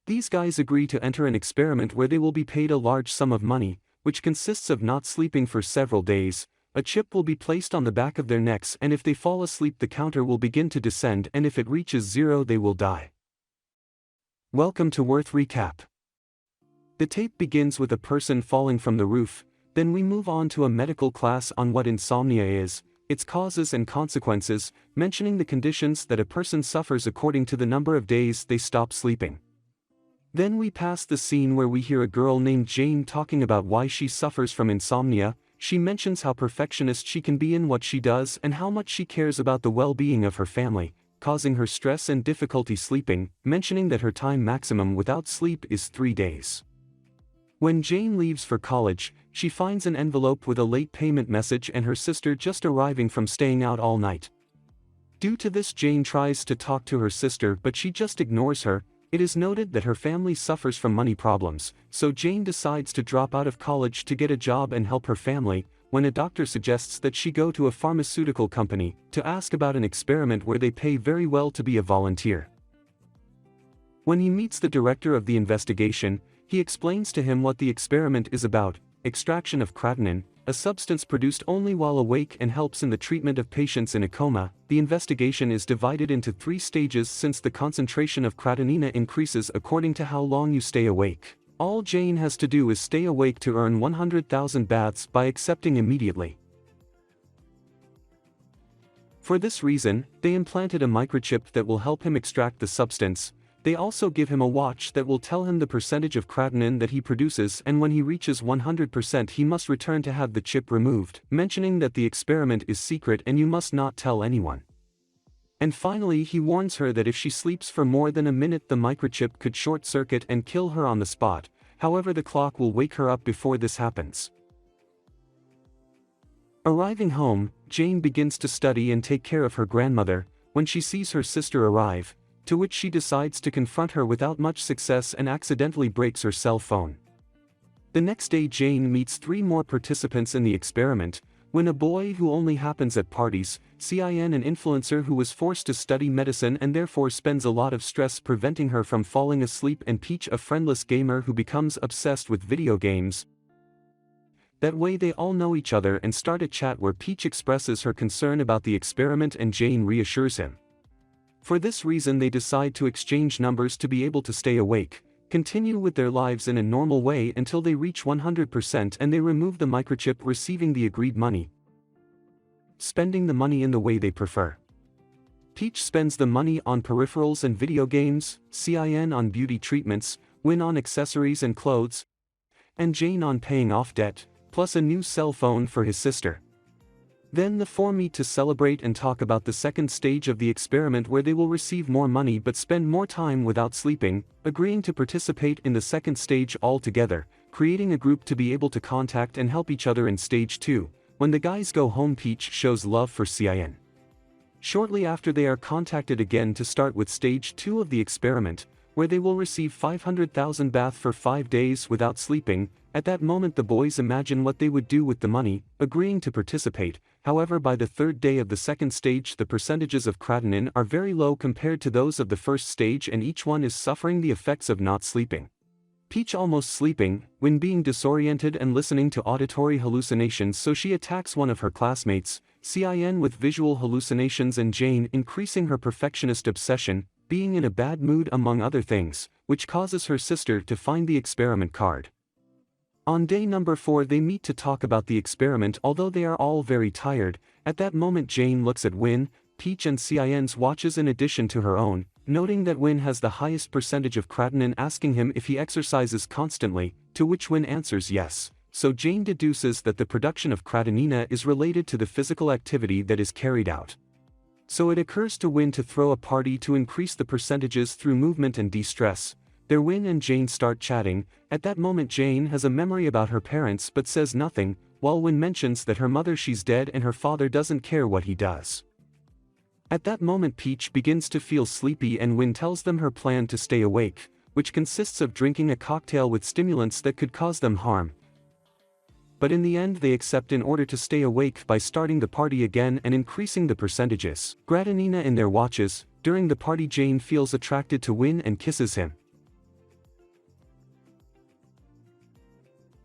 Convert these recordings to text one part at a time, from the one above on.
These guys agree to enter an experiment where they will be paid a large sum of money, which consists of not sleeping for several days. A chip will be placed on the back of their necks, and if they fall asleep the counter will begin to descend, and if it reaches 0 they will die. Welcome to Worth Recap. The tape begins with a person falling from the roof, then we move on to a medical class on what insomnia is, its causes and consequences, mentioning the conditions that a person suffers according to the number of days they stop sleeping. Then we pass the scene where we hear a girl named Jane talking about why she suffers from insomnia. She mentions how perfectionist she can be in what she does and how much she cares about the well-being of her family, causing her stress and difficulty sleeping, mentioning that her time maximum without sleep is 3 days. When Jane leaves for college, she finds an envelope with a late payment message and her sister just arriving from staying out all night. Due to this, Jane tries to talk to her sister but she just ignores her. It is noted that her family suffers from money problems, so Jane decides to drop out of college to get a job and help her family, when a doctor suggests that she go to a pharmaceutical company to ask about an experiment where they pay very well to be a volunteer. When he meets the director of the investigation, he explains to him what the experiment is about: extraction of creatinine, a substance produced only while awake and helps in the treatment of patients in a coma. The investigation is divided into 3 stages since the concentration of creatinine increases according to how long you stay awake. All Jane has to do is stay awake to earn 100,000 baths by accepting immediately. For this reason, they implanted a microchip that will help him extract the substance. They also give him a watch that will tell him the percentage of creatinine that he produces, and when he reaches 100% he must return to have the chip removed, mentioning that the experiment is secret and you must not tell anyone. And finally he warns her that if she sleeps for more than a minute the microchip could short-circuit and kill her on the spot. However, the clock will wake her up before this happens. Arriving home, Jane begins to study and take care of her grandmother, when she sees her sister arrive, to which she decides to confront her without much success and accidentally breaks her cell phone. The next day Jane meets 3 more participants in the experiment, when a boy who only happens at parties, Cin, an influencer who was forced to study medicine and therefore spends a lot of stress preventing her from falling asleep, and Peach, a friendless gamer who becomes obsessed with video games. That way they all know each other and start a chat where Peach expresses her concern about the experiment and Jane reassures him. For this reason they decide to exchange numbers to be able to stay awake, continue with their lives in a normal way until they reach 100% and they remove the microchip, receiving the agreed money, spending the money in the way they prefer. Peach spends the money on peripherals and video games, Cin on beauty treatments, Win on accessories and clothes, and Jane on paying off debt, plus a new cell phone for his sister. Then the 4 meet to celebrate and talk about the second stage of the experiment where they will receive more money but spend more time without sleeping, agreeing to participate in the second stage all together, creating a group to be able to contact and help each other in stage 2. When the guys go home, Peach shows love for Cin. Shortly after they are contacted again to start with stage 2 of the experiment, where they will receive 500,000 bath for 5 days without sleeping. At that moment the boys imagine what they would do with the money, agreeing to participate. However, by the 3rd day of the second stage the percentages of creatinine are very low compared to those of the first stage and each one is suffering the effects of not sleeping. Peach almost sleeping, when being disoriented and listening to auditory hallucinations, so she attacks one of her classmates, Cin, with visual hallucinations, and Jane increasing her perfectionist obsession, being in a bad mood among other things, which causes her sister to find the experiment card. On day number 4 they meet to talk about the experiment, although they are all very tired. At that moment Jane looks at Win, Peach and Cin's watches in addition to her own, noting that Win has the highest percentage of creatinine, asking him if he exercises constantly, to which Win answers yes, so Jane deduces that the production of creatinine is related to the physical activity that is carried out. So it occurs to Win to throw a party to increase the percentages through movement and de-stress. There Win and Jane start chatting. At that moment Jane has a memory about her parents but says nothing, while Win mentions that her mother, she's dead, and her father doesn't care what he does. At that moment Peach begins to feel sleepy and Win tells them her plan to stay awake, which consists of drinking a cocktail with stimulants that could cause them harm. But in the end they accept in order to stay awake by starting the party again and increasing the percentages. Creatinine in their watches. During the party Jane feels attracted to Win and kisses him.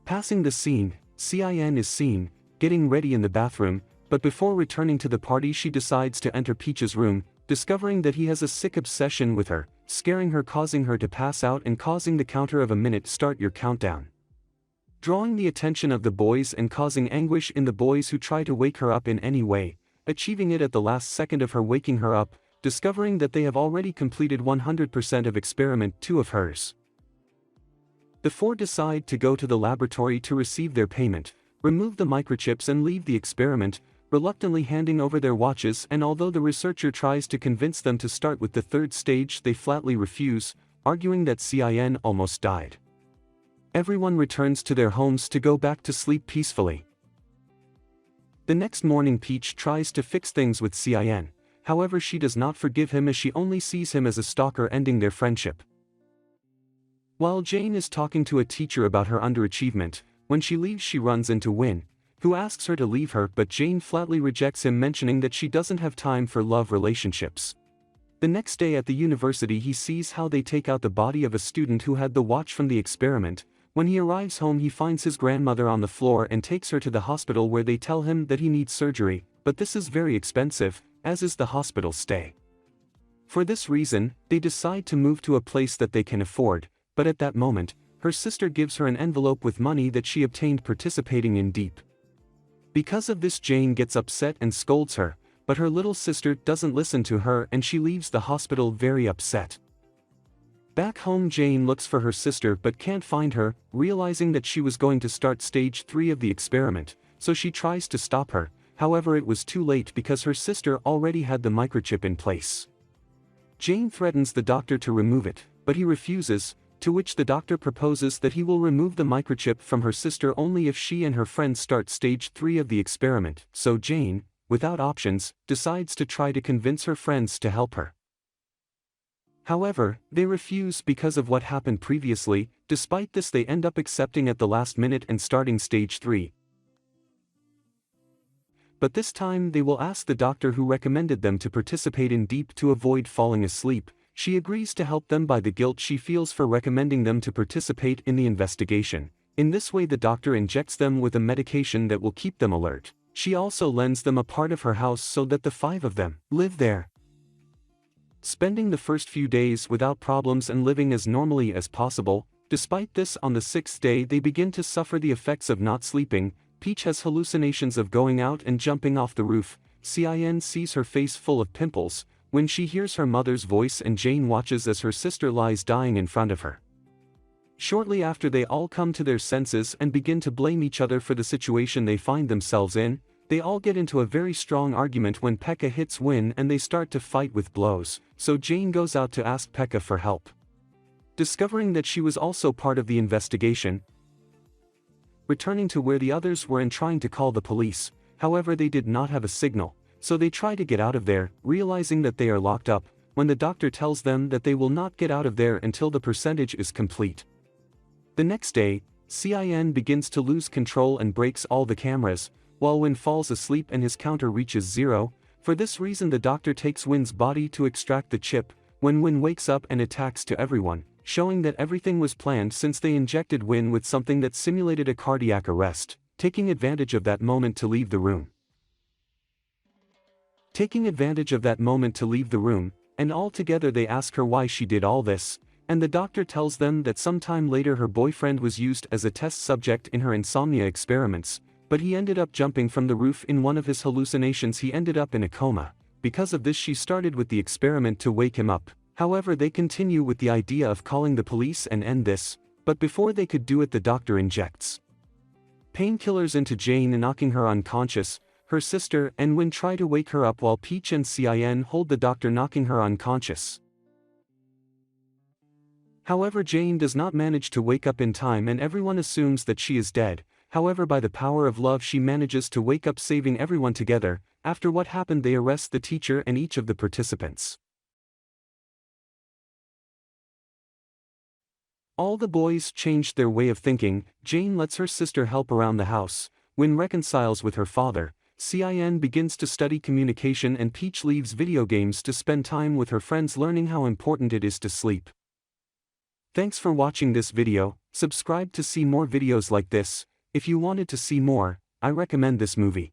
Passing the scene, Cin is seen, getting ready in the bathroom, but before returning to the party she decides to enter Peach's room, discovering that he has a sick obsession with her, scaring her, causing her to pass out and causing the counter of a minute start your countdown. Drawing the attention of the boys and causing anguish in the boys who try to wake her up in any way, achieving it at the last second of her waking her up, discovering that they have already completed 100% of experiment 2 of hers. The 4 decide to go to the laboratory to receive their payment, remove the microchips and leave the experiment, reluctantly handing over their watches, and although the researcher tries to convince them to start with the 3rd stage they flatly refuse, arguing that Cin almost died. Everyone returns to their homes to go back to sleep peacefully. The next morning Peach tries to fix things with Cin, however she does not forgive him as she only sees him as a stalker, ending their friendship. While Jane is talking to a teacher about her underachievement, when she leaves she runs into Win, who asks her to leave her, but Jane flatly rejects him, mentioning that she doesn't have time for love relationships. The next day at the university he sees how they take out the body of a student who had the watch from the experiment. When he arrives home he finds his grandmother on the floor and takes her to the hospital where they tell him that he needs surgery, but this is very expensive, as is the hospital stay. For this reason, they decide to move to a place that they can afford, but at that moment, her sister gives her an envelope with money that she obtained participating in Deep. Because of this Jane gets upset and scolds her, but her little sister doesn't listen to her and she leaves the hospital very upset. Back home Jane looks for her sister but can't find her, realizing that she was going to start stage 3 of the experiment, so she tries to stop her, however it was too late because her sister already had the microchip in place. Jane threatens the doctor to remove it, but he refuses, to which the doctor proposes that he will remove the microchip from her sister only if she and her friends start stage 3 of the experiment, so Jane, without options, decides to try to convince her friends to help her. However, they refuse because of what happened previously. Despite this they end up accepting at the last minute and starting stage 3. But this time they will ask the doctor who recommended them to participate in Deep to avoid falling asleep. She agrees to help them by the guilt she feels for recommending them to participate in the investigation. In this way the doctor injects them with a medication that will keep them alert. She also lends them a part of her house so that the 5 of them live there. Spending the first few days without problems and living as normally as possible. Despite this, on the 6th day they begin to suffer the effects of not sleeping. Peach has hallucinations of going out and jumping off the roof. Cin sees her face full of pimples, when she hears her mother's voice, and Jane watches as her sister lies dying in front of her. Shortly after they all come to their senses and begin to blame each other for the situation they find themselves in. They all get into a very strong argument when Pekka hits Win and they start to fight with blows, so Jane goes out to ask Pekka for help. Discovering that she was also part of the investigation, returning to where the others were and trying to call the police, however they did not have a signal, so they try to get out of there, realizing that they are locked up, when the doctor tells them that they will not get out of there until the percentage is complete. The next day, Cin begins to lose control and breaks all the cameras, while Win falls asleep and his counter reaches 0. For this reason the doctor takes Win's body to extract the chip, when Win wakes up and attacks to everyone, showing that everything was planned since they injected Win with something that simulated a cardiac arrest, taking advantage of that moment to leave the room. And all together they ask her why she did all this, and the doctor tells them that sometime later her boyfriend was used as a test subject in her insomnia experiments, but he ended up jumping from the roof in one of his hallucinations. He ended up in a coma. Because of this she started with the experiment to wake him up. However they continue with the idea of calling the police and end this, but before they could do it the doctor injects painkillers into Jane, knocking her unconscious. Her sister and Win try to wake her up while Peach and Cin hold the doctor, knocking her unconscious. However Jane does not manage to wake up in time and everyone assumes that she is dead. However by the power of love she manages to wake up, saving everyone together. After what happened they arrest the teacher and each of the participants. All the boys changed their way of thinking. Jane lets her sister help around the house. Win reconciles with her father. Cin begins to study communication and Peach leaves video games to spend time with her friends, learning how important it is to sleep. Thanks for watching this video. Subscribe to see more videos like this. If you wanted to see more, I recommend this movie.